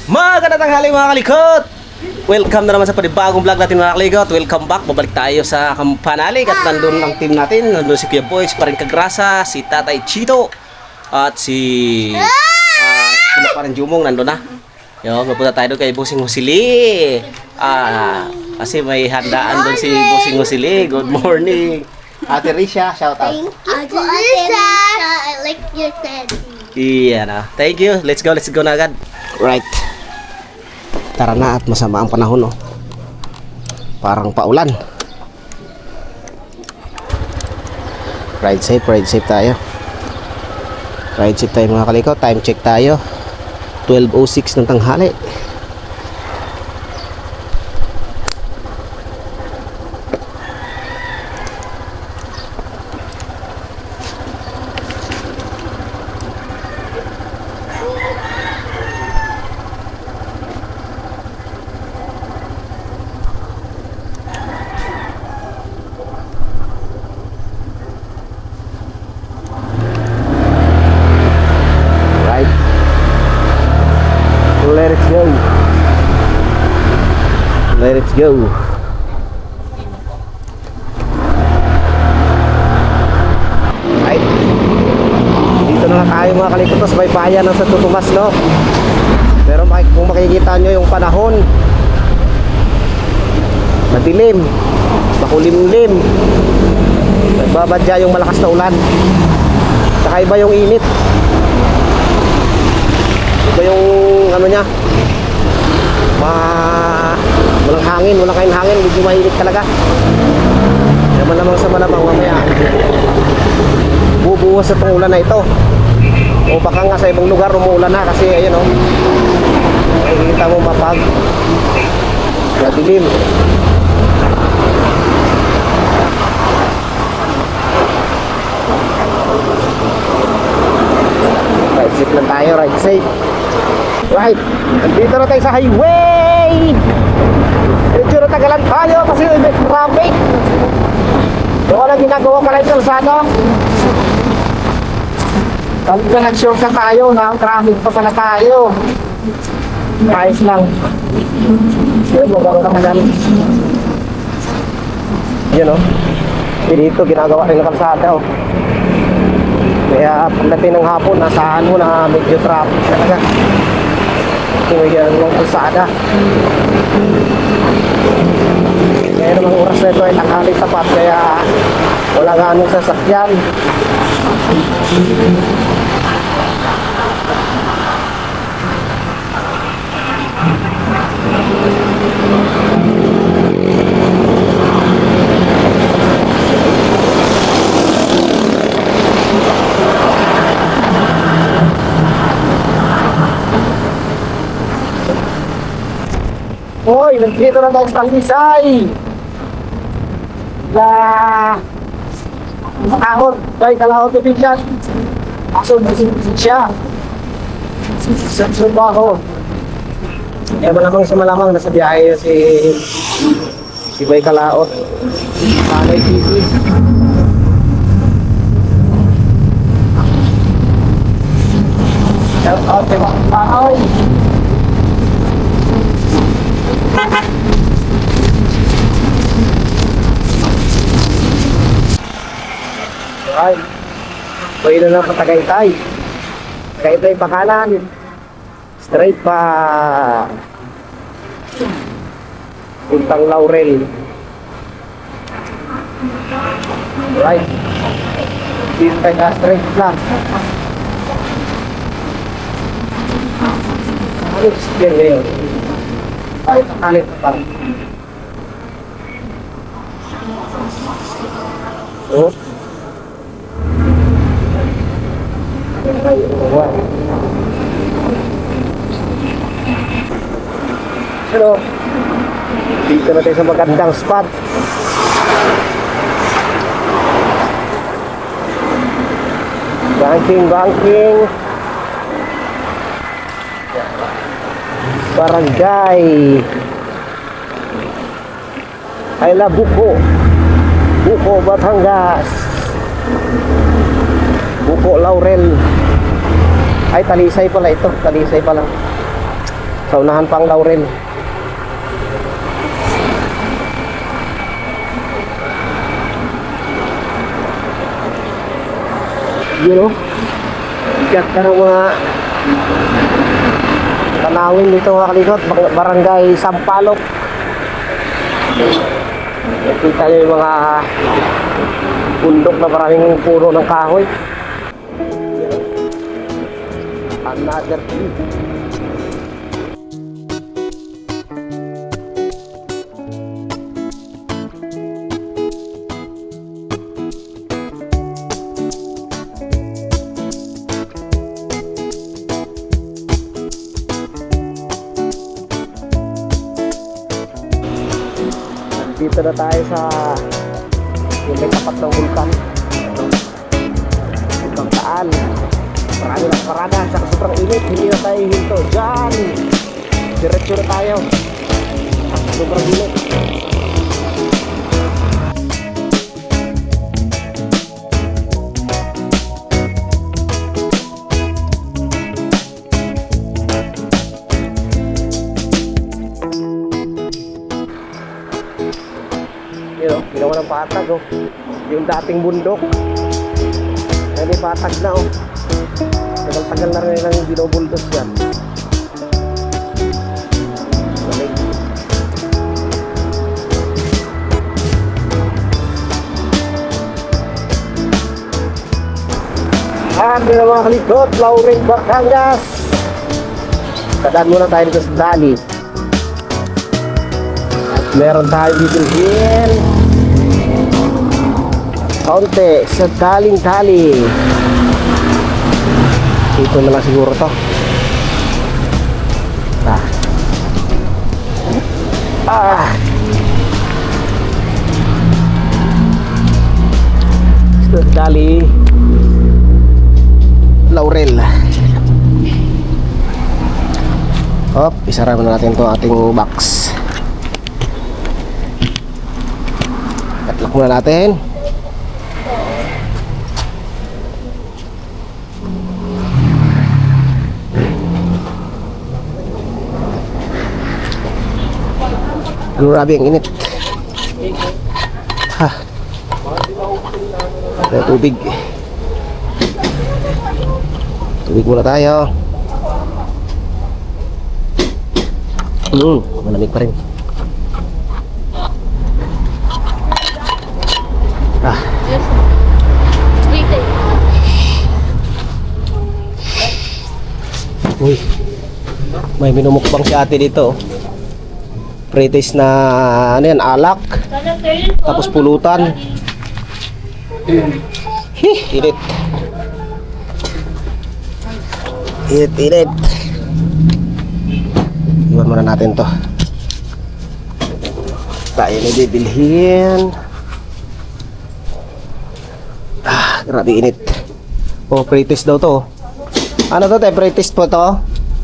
Magandang tanghali mga kalikot! Welcome na naman sa panibagong vlog natin mga kalikot. Welcome back, babalik tayo sa Kampanalig. At nandun ang team natin. Nandun si Kuya Boy, si Paring Kagrasa, si Tatay Chito, at si Paring Jumong nandun na. Yo, mapunta tayo doon kay Bossing Husili. Kasi may handaan doon si Bossing Husili. Good morning. Ate Risha, shout out. Ate Lisa, I like your tattoo. Iya na. Thank you. Let's go na agad. Right. Tara na at masama ang panahon, oh. Parang paulan. Ride safe tayo. Ride safe tayo mga kaliko. Time check tayo. 12:06 ng tanghali. Let's go. Right. Dito na tayo mga kalikutos, may bayan ng Santo Tomas, no? Pero kung makikita nyo yung panahon, madilim, makulimlim, nagbabadya yung malakas na ulan, saka iba yung init, iba yung ano nya, walang hangin, walang kain hangin, medyo mainit talaga. Kaya malamang sa malamang mamaya bubuwas sa itong ulan na ito, o baka nga sa ibang lugar umuulan na kasi ayun, oh, makikita mo mapag madilim. Ride safe lang tayo, ride safe. Right, nandito na tayo sa highway. Medyo natagalan tayo kasi may traffic. So wala ginagawa pala yung kalsada. Talaga nag-shortcut tayo, na traffic pa pala tayo. Ayos lang. Yun, magagawa ka na. Yun, oh. Dito ginagawa rin ng kalsada, oh. Kaya pagdating ng hapon, nasaan mo na medyo traffic talaga. Yan ng kalsada. Kaya namang oras na ito ay tanghali tapat, kaya wala nga anong sasakyan. Hoy, nandito na tayo sa Talisay. Makahon, tayo kalahot na bigyan. Aso, nasin siya. Sa trabaho. Kaya malamang sa malamang, nasa biyahe si Bay Kalaot. Panay TV. Shout out kay Bang Paoy. Ay, pwede na pa Tagaytay. Tagaytay pa kanan. Straight pa puntang Laurel. Right. Dito tayo ka straight lang. Ano yan ngayon? Ay, takalit pa. Oh. Pero dito na tayo sa magandang spot. Banking Barangay Ayla Buko, Batangas. Buko Laurel. Ay, Talisay pala ito. Talisay pala. Sa unahan pang Laurel. You know, ikat ka ng mga tanawin dito mga kalikot, barangay Sampaloc. Nakita nyo yung mga bundok na maraming puno ng kahoy. Another tree. Dito na tayo sa yung may tapat ng vulkan. Ibang Taal. Marami ng parada at sobrang init. Hindi na tayo hinto. Diyan! Diretso na tayo. Sobrang init. Ginawa ng patag oh. Yung dating bundok hindi patag na oh. Tagal-tagal na rin lang yung binobuldos yan. Galing. Ano na mga kalikot, Laurel, Batangas. Tadaan muna tayo dito sa dali. At meron tayo bibilhin kaunti sa daling-tali. Ito na lang siguro to. Sa dali Laurel. Hop, isara na natin to ating box. Katlak muna natin. Grabe ang init. Ha. Ada tubig. Tubig muna tayo. Malamig pa rin. Uy. May minumukbang si ate dito. Pre-taste na ano yan, alak. Tapos pulutan. Init. Init. Iwan muna natin to. Tayo na bibilhin. Grabe init. Oh, pre-taste daw to. Ano to, tayo pre-taste po to?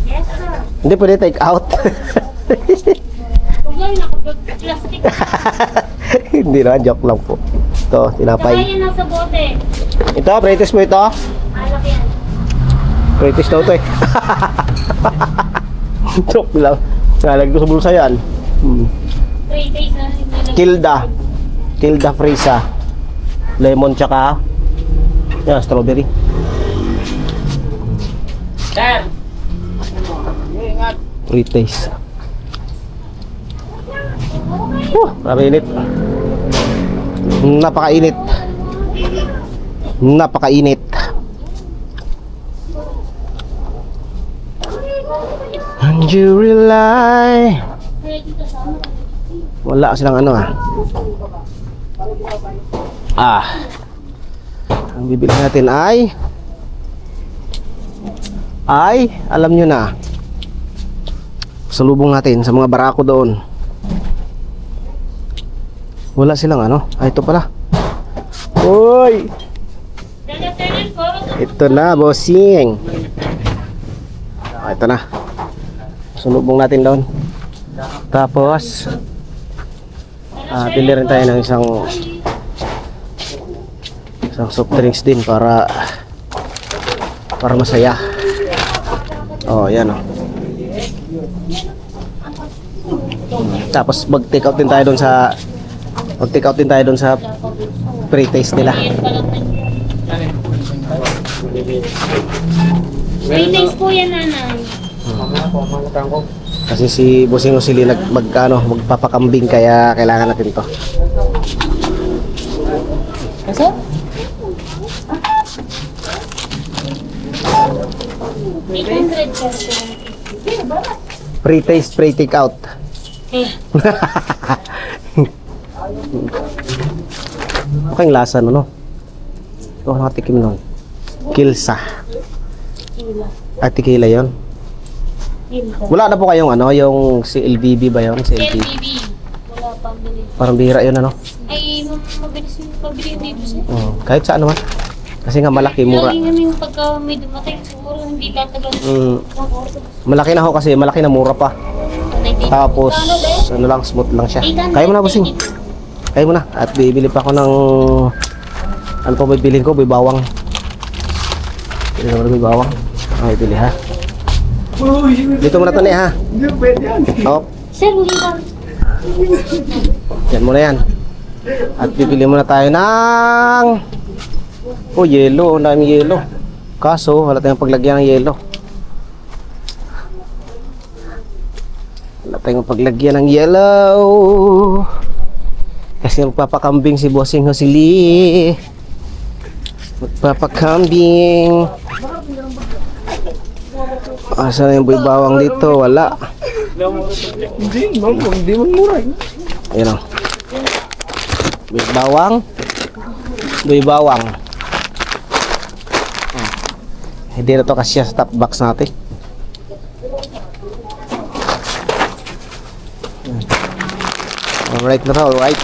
Yes, sir. Hindi pwede take out. Plastic. Hindi na, joke lang po. Ito, tinapay. Saka yun nasa bote. Ito, pre-taste mo ito? Alak yan. Pre-taste daw ito eh. Joke lang. Nalagay ko sa bulsa yan. Pre-taste na Kilda. Kilda Frisa. Lemon tsaka yan, strawberry. Sir! Ingat! Pre-taste. Grabe init. Napakainit. Napakainit. And you rely. Wala silang ano ang bibili natin ay alam nyo na, salubong natin sa mga barako doon. Wala silang ano. Ito pala. Uy! Ito na, bossing. Ito na. Salubong natin doon. Tapos bili rin tayo ng isang soft drinks din para masaya. Oh, yan oh. Tapos mag-take out din tayo doon sa pre-taste nila. Pre-taste po yan, nanay. Kasi si Bossing Osili magpapakambing kaya kailangan natin to. Kaso? Pre-taste, pre-take out. Okay ang lasa no? Ito nakatikim nun. Kilsa. At tequila yun. Wala na po kayong yung si LVB ba yun? Si LVB. LBB. Wala pang bili. Parang bihira yun Ay, mabilis yung pabili dito siya. Kahit saan naman. Kasi nga malaki, mura. Lagi namin pagka may dumating, siguro hindi tatagal. Malaki na ho kasi, malaki na mura pa. Tapos, smooth lang siya. Kaya mo na, Bossing. Kaya mo na. At bibili pa ako ng... Ano pa bibilin ko? Bibawang. Bili naman ng bibawang. Bibili ha. Dito muna to ha. Oh, Sir, hindi lang. yan muna yan. At bibili muna tayo ng... yelo. Ang daming yelo. Kaso, wala tayong paglagyan ng yelo. Wala tayong paglagyan ng yellow. Kasi magpapakambing si Bossing Osili. Magpapakambing. Asa na yung bawang dito? Wala. Hindi man mura. Ayan o. Bawang. Hindi na to kasya sa top box natin. Alright na to, alright.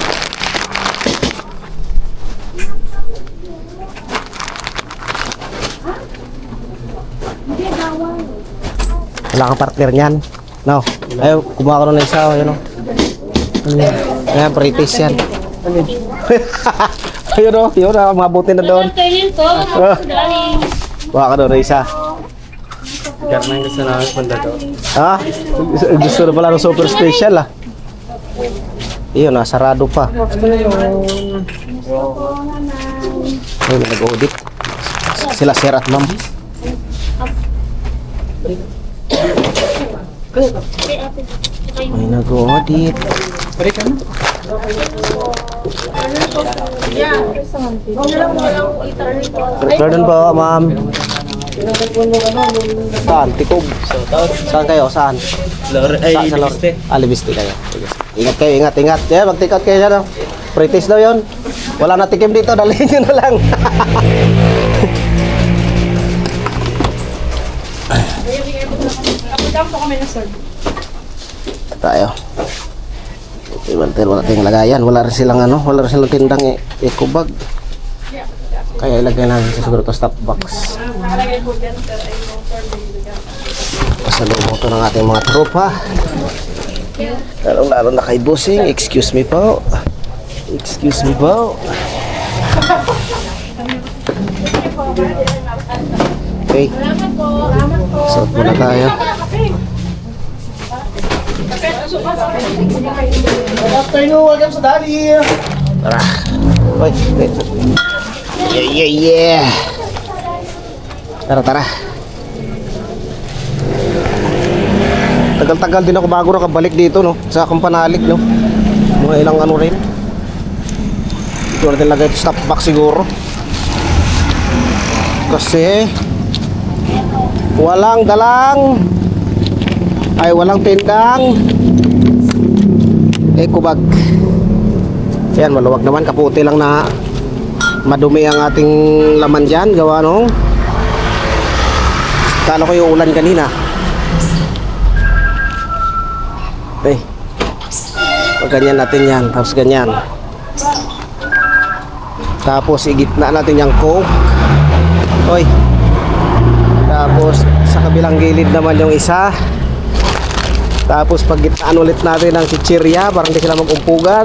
Wala kang partner niyan. No. Ayaw, kumuha ka na ng isa. Ayun o. Ayan, pre-taste yan. Ayun o, yun o, mabuti na doon. Kuha ka doon ng isa. Karena yung gusto namin punta doon. Ha? Gusto na pala ng super special ah. Iyon, sarado pa. Ay, nag-audit. Sila sir at ma'am. Ay, nag-audit. Pardon po, ma'am. Saan? Tikob? Saan kayo? Saan? Sa Lorte. Libiste kayo. Sige. Ingat kayo, ingat. Yeah, mag-take out kayo dyan. Pre-taste daw yun. Wala na tikim dito, dalhin nyo na lang. Tayo. Wala tayong lagayan. Wala rin silang tindang eco bag. Kaya ilagay natin sa siguro to stop box. Pasalubong to ng ating mga tropa. Lalo na kay Bossing. Excuse me po. Okay. Suot muna tayo. Good afternoon, welcome sa Daddy. Tara. Oy. Yeah. Tara. Tagal-tagal din ako bago nakabalik dito, no? Sa Kampanalik, no? Mga ilang rin. Ito natin lagay ito stop box siguro. Kasi walang tindang eco bag. Ayan, maluwag naman, kaputi lang na madumi ang ating laman dyan, gawa nung kala ko yung ulan kanina. Okay, ganyan natin yan, tapos ganyan, tapos igitna natin yung coke. Oy, tapos sa kabilang gilid naman yung isa. Tapos pag gitnaan ulit natin ng chichirya para hindi sila mag-umpugan.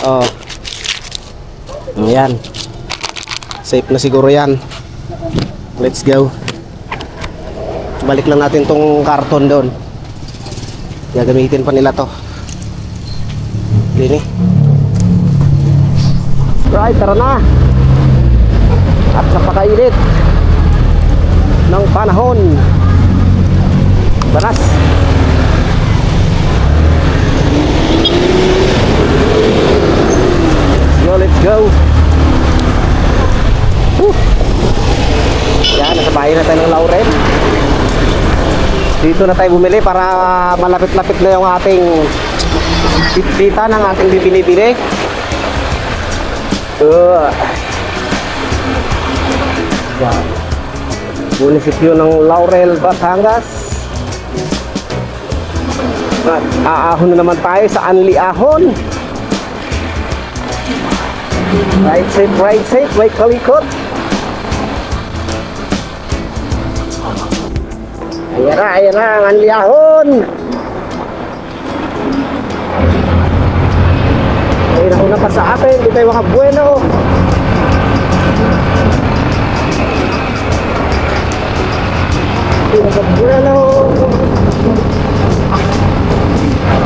Oh. Ayan. Safe na siguro yan. Let's go. balik lang natin tong karton doon. Gagamitin pa nila to. Dini. Right, tara na. At napakainit ng panahon. Banas. Let's go. Yan, nasa bahay na tayo ng Laurel. Dito na tayo bumili para malapit-lapit na yung ating pitpita ng ating bibili-bili. Yan. Munisipyo ng Laurel, Batangas. At aahon na naman tayo sa Anli Ahon. Right safe, may kalikot. Ayan na, ang Anli Ahon. Ay, nauna pa sa atin, di tayo makabueno. Di makabueno.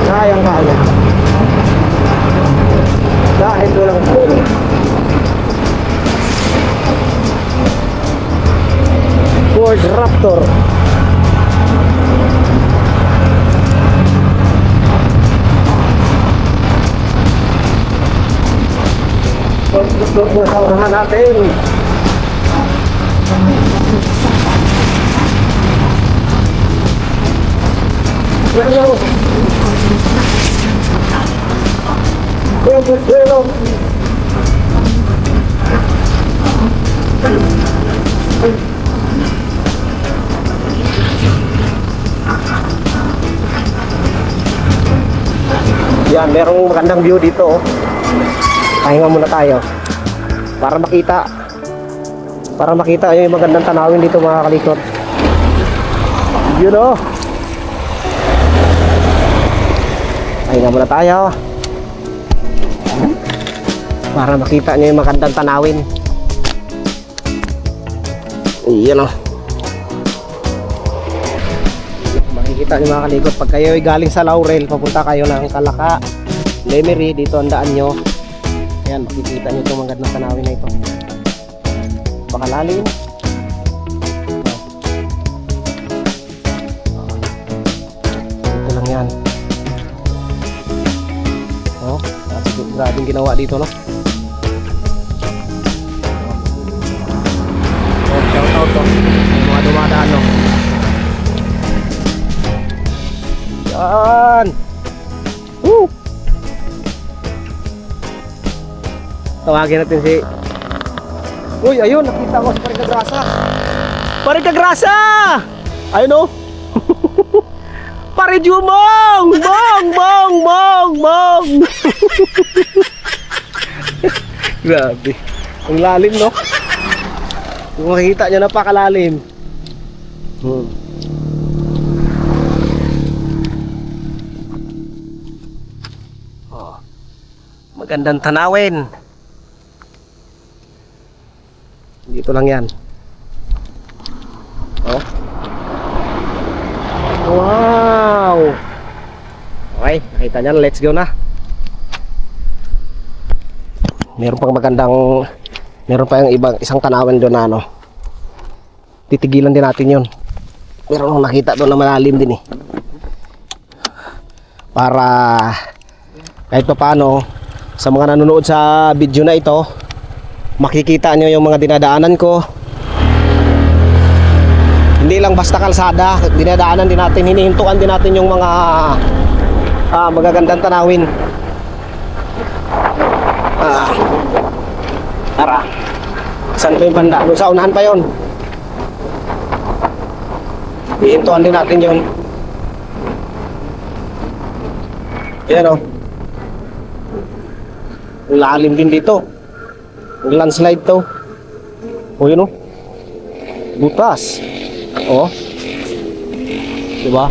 Sayang ka agad. Dahil walang puno. Ford Raptor. Gusto mo sa unahan natin. Bueno. Bueno. Yan, merong magandang view dito. Pahinga muna tayo para makita yung magandang tanawin dito, mga kalikot. Yun o. Pahinga muna tayo para makita nyo yung magandang tanawin. Yan o. Makikita nyo, mga kalikot, pag kayo ay galing sa Laurel, papunta kayo ng Kalaka, Lemery, dito ang daan nyo. Ayan, makikita nyo itong magandang tanawin na ito. Bakalalim. Ito lang yan. Oh, grabing ginawa dito, no? Oh, shout out to mga dumadaan, no? Yan! Woo! Tawagin natin si... Uy, ayun, nakita ko si Pare Kagrasa. Pare Kagrasa! Ayun o. Pare Jumong! Bong! Grabe. Ang lalim, no? Kung makikita nyo, napakalalim. Oh. Magandang tanawin. Dito lang yan. Oh. Wow. Okay, nakita nyo, let's go na. Meron pa yung isang tanawin doon na ano. Titigilan din natin yun. Meron akong nakita doon na malalim din eh. Para kahit pa paano, sa mga nanonood sa video na ito, makikita nyo yung mga dinadaanan ko. Hindi lang basta kalsada, dinadaanan din natin, hinihintuan din natin yung mga magagandang tanawin. Tara, saan pa yung banda? Doon sa unahan pa yun. Hihintuan din natin yun. Yan o. Lalim din dito. Landslide to. O yun o. Butas. O. Diba?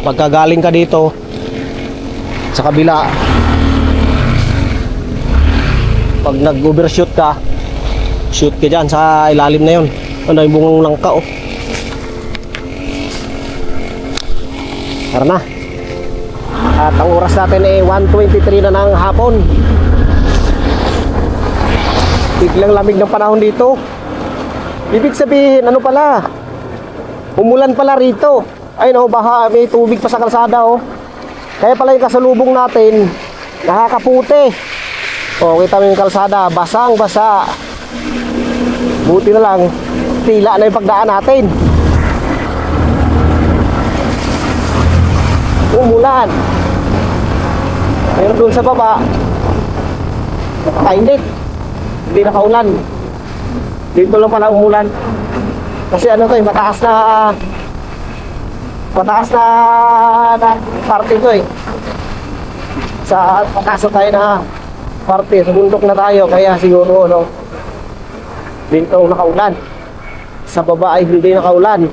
Pagkagaling ka dito sa kabila, pag nag-overshoot ka, shoot ka dyan sa ilalim na yun. Ano yung bungong lang ka o. Tara na. At ang oras natin ay 1:23 na ng hapon. Biglang lamig ng panahon dito. Ibig sabihin, ano pala? Umulan pala rito. Ay no, baha, may tubig pa sa kalsada oh. Kaya pala yung kasalubong natin, nakakaputi. Oh, kita mo yung kalsada, basang-basa. Buti na lang, tila na yung pagdaan natin. Umulan. Pero doon sa baba, nakakainit. Hindi nakaulan. Dito lang pala umulan. Kasi ano to eh, mataas na parte to eh. Sa pagkasok tayo na parte, sa bundok na tayo. Kaya siguro no, dito nakaulan. Sa baba ay hindi nakaulan.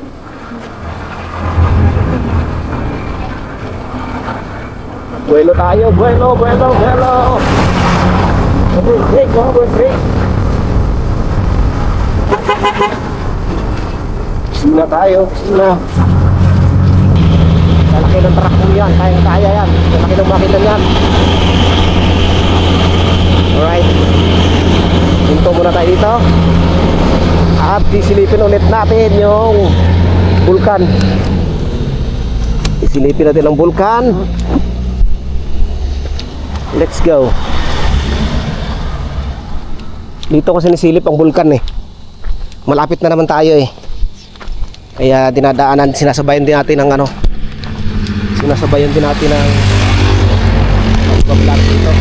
Buelo tayo, buelo. Break, break. Sina tayo, sina. Malaki ng truck po yan, kaya yan. Malaki ng makina yan. Alright. Hinto muna tayo dito. At isilipin ulit natin yung bulkan. Isilipin natin ang bulkan. Let's go. Dito kasi nisilip ang bulkan eh. Malapit na naman tayo eh. Kaya dinadaanan, sinasabayan din natin ng ano. Sinasabayan din natin ng pag-vlog dito.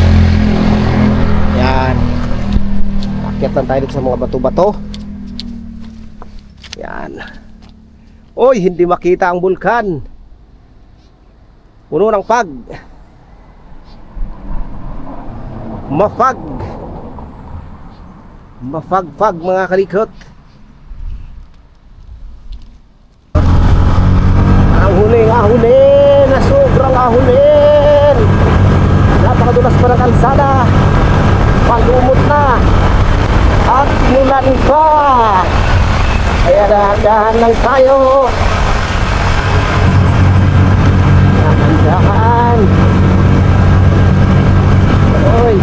Yan. Akyat lang tayo dito sa mga bato-bato. Yan. Oy, hindi makita ang bulkan. Puno ng pag. Mafag mga kalikot. Ahulin na sobrang ahulin. Napakadulas pa ng kalsada. Pag-umot na at sinulan pa. Kaya dahan-dahan lang tayo. Dahan-dahan. Oy.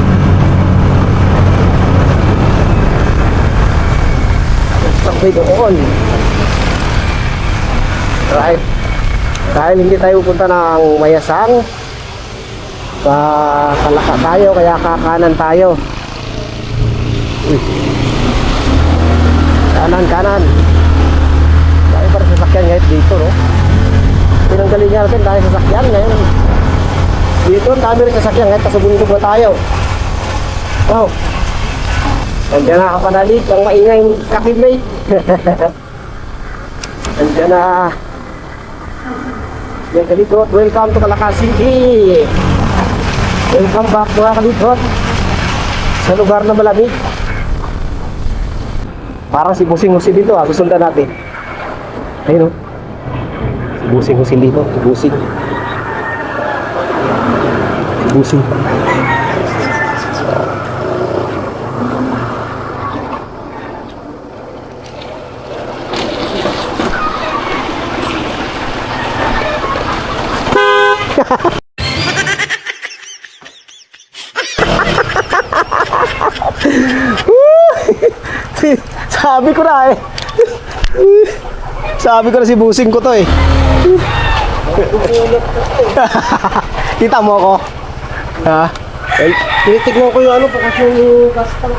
Sakbay doon. Right. Dahil hindi tayo pupunta ng Mayasang, kalaka tayo, kaya kakanan tayo. Uy. Kanan. Dahil para sasakyan ngayon dito, no? Pinanggaling natin dahil sasakyan ngayon. Dito, ang dami rin sasakyan ngayon, kasabundog na tayo. Oh. Andiyan na kapanalig, ang maingay kakimate. Andiyan na. Yan kalikot, welcome to Calaca City. Welcome back mga kalikot sa lugar na malamig. Parang si Busing Husin dito susundan natin. Ayun o, si Busing Husin dito, si Busing. Sabi ko na eh. Sabi ko na si Busing ko to eh. Kita mo ako? Ha? Tinitignan ko yung ano po kasi yung kastang.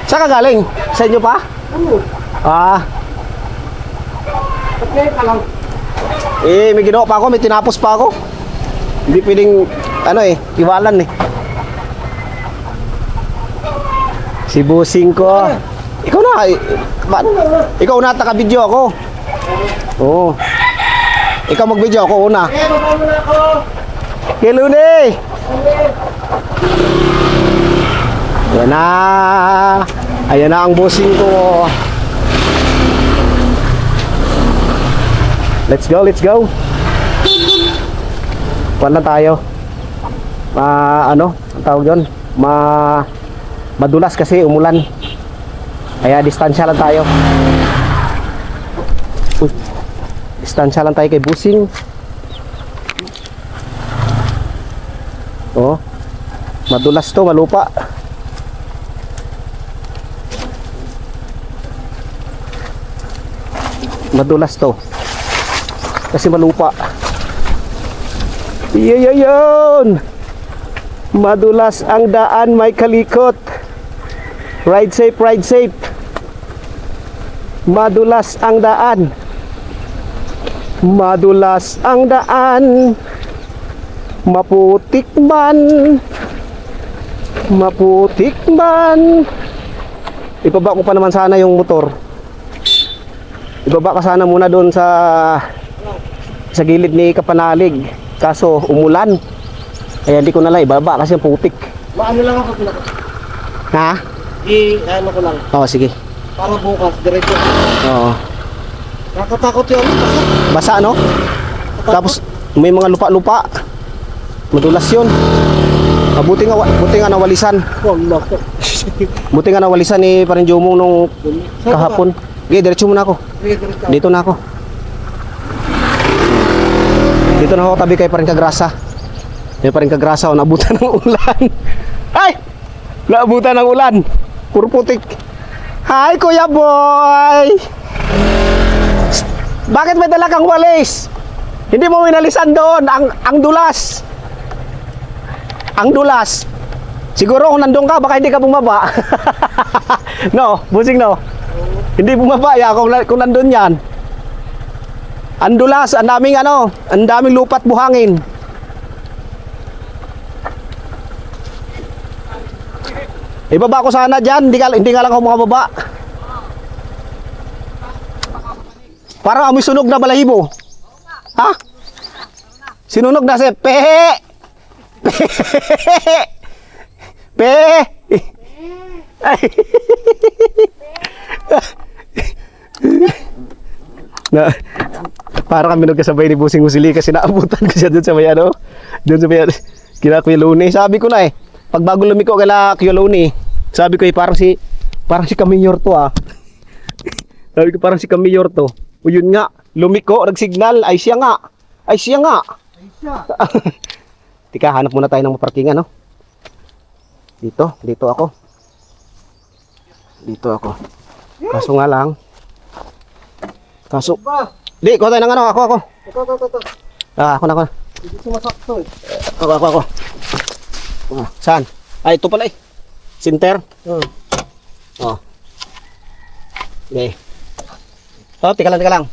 Saan ka galing? Sa inyo pa? Ano? Ah. Ba't ngayon ka lang? Eh, may ginawa pa ako, may tinapos pa ako. Hindi pwedeng, ano eh, iwalan eh. Si Busing ko. Ikaw na, ikaw na, taka-video ako. Oo. Ikaw mag-video ako una. Eh, baba mo na ako. Kiluni! Ayan na. Ayan na ang Busing ko. Let's go. Kuwan lang tayo. Ano, ang tawag yun? Madulas kasi umulan. Kaya distansya lang tayo. Distansya lang tayo kay Busing. Oh. Madulas to, malupa. Madulas to. Kasi malupa. Iyon. Madulas ang daan, may kalikot. Ride safe, ride safe. Madulas ang daan. Madulas ang daan. Maputik man. Maputik man. Ibaba ko pa naman sana yung motor. Ibaba ka sana muna doon sa gilid ni Kapanalig. Kaso umulan. Kaya hindi ko na lang ibaba kasi yung putik. Maano lang ako pinaka. Ha? Ano ko lang. Oo, sige. Para bukas, diretso. Oo. Nakatakot yun. Basa, no? Tapos may mga lupa-lupa. Madulas yun. Buti nga nawalisan. Wala. Buti nga nawalisan ni Parin Jomong nung kahapon. Okay, diretso muna ako. Dito na ako. Dito na ako tabi kay Parin Kagrasa. May Parin Kagrasa, oh, naabutan ng ulan. Ay! Naabutan ng ulan. Puro putik. Hi, Kuya Boy! Bakit may dala kang walis? Hindi mo winalisan doon ang dulas. Ang dulas. Siguro kung nandun ka, baka hindi ka bumaba. No, busing no. Hindi bumaba ya kung nandun yan. Ang dulas, ang daming lupat buhangin. Ibaba ko sana dyan, hindi nga lang ako makababa. Parang amoy sunog na balahibo. Ha? Sinunog na si Pehe! Pehe! Pehe! Ay. Na, para kami nagkasabay ni Busing Usili kasi naabutan ko siya doon sa may doon sa may kila Kuya Luni. Sabi ko na pag bago lumiko kila Kuya Luni, sabi ko parang si Kamiyor to Sabi ko parang si Kamiyor to. O yun nga, lumiko, nagsignal, ay siya nga. Tika, hanap muna tayo ng maparkingan, no? Dito ako. Kaso nga lang. Di, kuha tayo ng ako. Ito. Ako na. Hindi sumasakto eh. Ako. Saan? Ay, ito pala eh. Sinter. Oh. Okay. Oh, tika lang.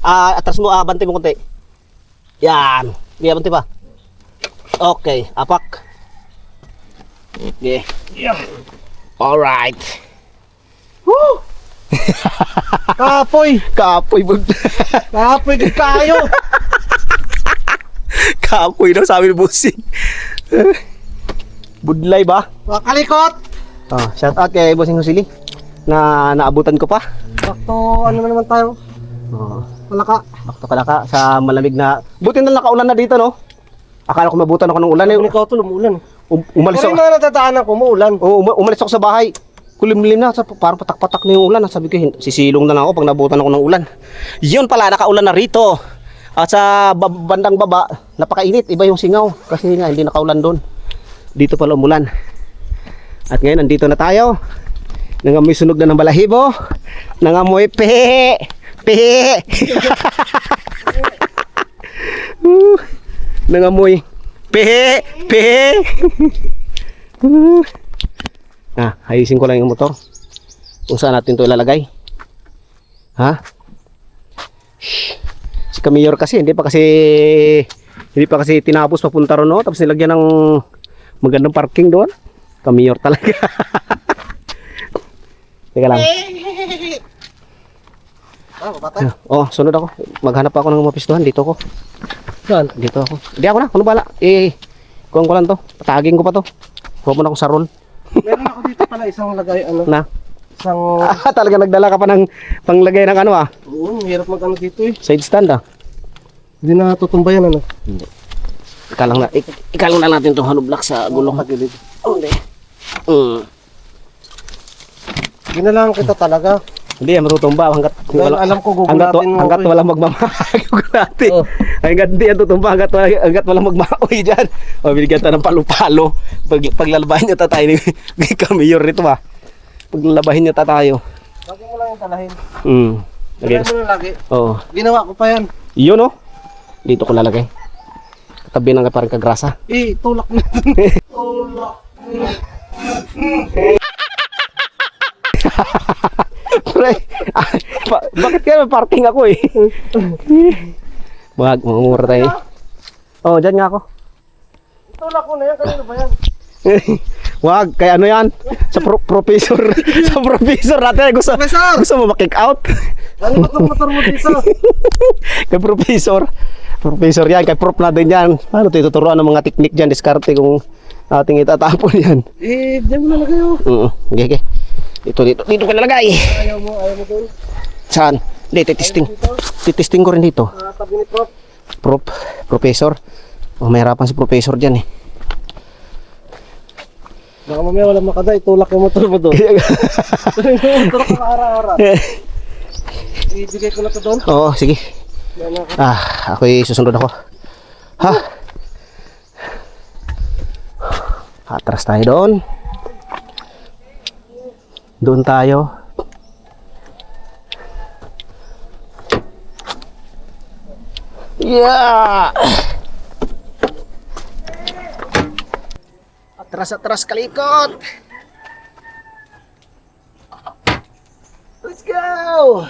Atras mo, bante mo konti. Yan. Di, bante pa. Okay, apak. Okay. Alright. Woo! Kapoy din tayo. Kapoy daw sabi ni Busing. Budlay ba? Makalikot. Shout out kay Busing Husili na naabutan ko pa. Sakto, ano naman tayo? Malaka. Bakto kalaka sa malamig na. Buti na nakaulan na dito, no? Akala ko mabutan ako ng ulan. Ikaw to lumulan. Umalis Pero ako. yung mga natataanan ko, umuulan. Umalis ako sa bahay. Kulimlim na, parang patak-patak na yung ulan. Sabi ko, sisilong na lang ako pag nabutan ako ng ulan. Yun pala, nakaulan na rito. At sa bandang baba, napakainit. Iba yung singaw. Kasi nga, hindi nakaulan doon. Dito pala umulan. At ngayon, nandito na tayo. Nangamoy sunog na ng balahibo. Nangamoy pehe. Nangamoy pehe. Ayusin ko lang yung motor. Kung saan natin ito ilalagay. Ha? Si Kamiyor kasi hindi pa kasi tinapos papunta ron, no? Tapos nilagyan ng magandang parking doon. Kamiyor talaga. Teka lang. Sunod ako. Maghanap ako ng mapistuhan. Dito ako. Saan? Dito ako. Hindi ako na. Ano bala? Kuhan ko lang to. Pataging ko pa to. Kuha mo na akong sarol. Meron ako dito pala isang lagay Na? Isang... Talaga nagdala ka pa ng panglagay ng Oo, hirap mag dito eh. side stand Hindi na tutumbayan Hindi. Ikalang na natin itong hollow block sa gulong. Pagilid. Hindi. Hindi na lang kita talaga. Hindi yan matutumba hanggat Dahil alam ko, gugulatin mo hanggat ako eh. walang gugulatin. Oh. Hanggat hindi yan tutumba hanggat walang magmaoy diyan. O binigyan ta ng palo-palo. Paglalabahin niyo ta tayo ni Kamayor nito ba. Paglalabahin niyo ta tayo. Lagi mo lang yung talahin. Okay. Lagay mo lang lagi. Oo. Ginawa ko pa yan. Yun oh. Dito ko lalagay. Katabi ng parang kagrasa. Tulak mo. Tulak. Pre, bakit kaya may parking ako eh? Wag, mangungura tayo. Oh, dyan nga ako. Tulak mo na yan. Kanino ba yan? Wag, kaya ano yan? Sa professor. Sa professor natin. Professor! Gusto mo makick out? Ano motor mo dito? Kay professor. Professor yan, kay prof natin yan. Ano, tuturuan ng mga teknik dyan, diskarte kung ating itatapon yan. Diyan mo nalagay oh. Okay. Dito ko nalagay. Ayaw mo doon. Saan? Hindi, titesting ko rin dito. Tabi ni Prof. Professor. Oh, may harapan si professor dyan eh. Baka mamaya walang makaday. Tulak yung motor mo doon. Tulak mo ara-ara. Ibigay ko na to doon. Oo, sige. Ako'y susunod ako. Ha? Atras tayo doon. Doon tayo. Yeah! Atras kalikot. Let's go!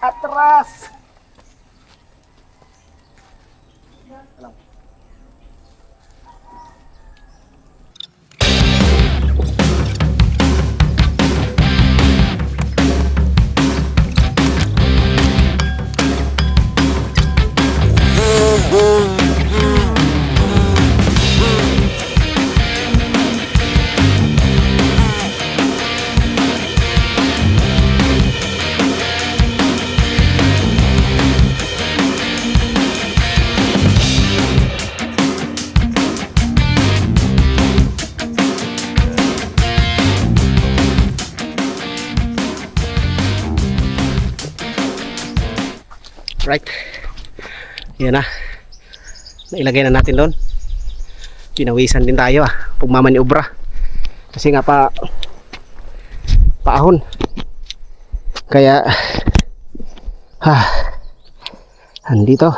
Atras! Right. Yan na. Nailagay na natin doon. Pinawisan din tayo pagmamaniobra. Kasi nga paahon. Kaya andito.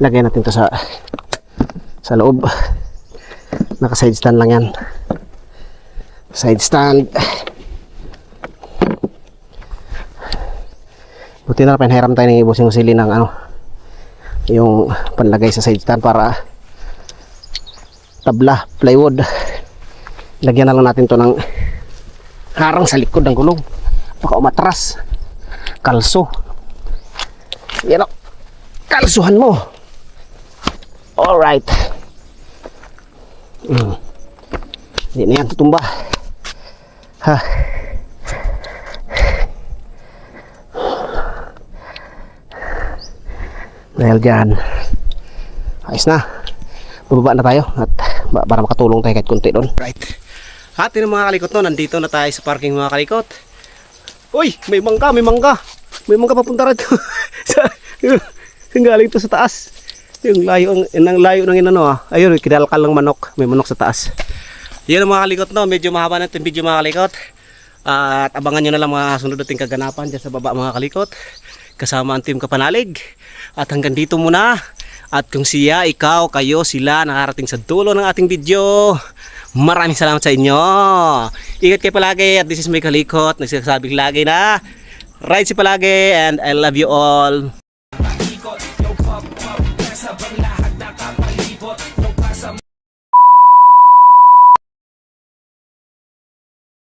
Lagay natin to sa loob. Naka side stand lang yan. Side stand. Buti na pinhiram tayo ng ibusing usili ng yung panlagay sa side stand para tabla, plywood. Lagyan na lang natin to ng harang sa likod ng gulong. Baka umatras. Kalso. Yan o. Kalsuhan mo. Alright. Hindi na yan tutumba. Dahil dyan ayos na, bababa na tayo at para makatulong tayo kahit kunti doon. Right. At yun mga kalikot no, nandito na tayo sa parking mga kalikot. Uy, may mangga papunta rito. Yung galing to sa taas. Yung layo ng inano ayun, kidalkal ng manok, may manok sa taas. Yun mga kalikot no, medyo mahaba na itong video mga kalikot. At abangan nyo na lang mga sunod nating kaganapan dyan sa baba mga kalikot. Kasama ang team Kapanalig. At hanggang dito muna. At kung siya, ikaw, kayo, sila nakarating sa dulo ng ating video, maraming salamat sa inyo. Ingat kayo palagi. At this is my kalikot. Nagsasabing lagi na ride si palagi. And I love you all.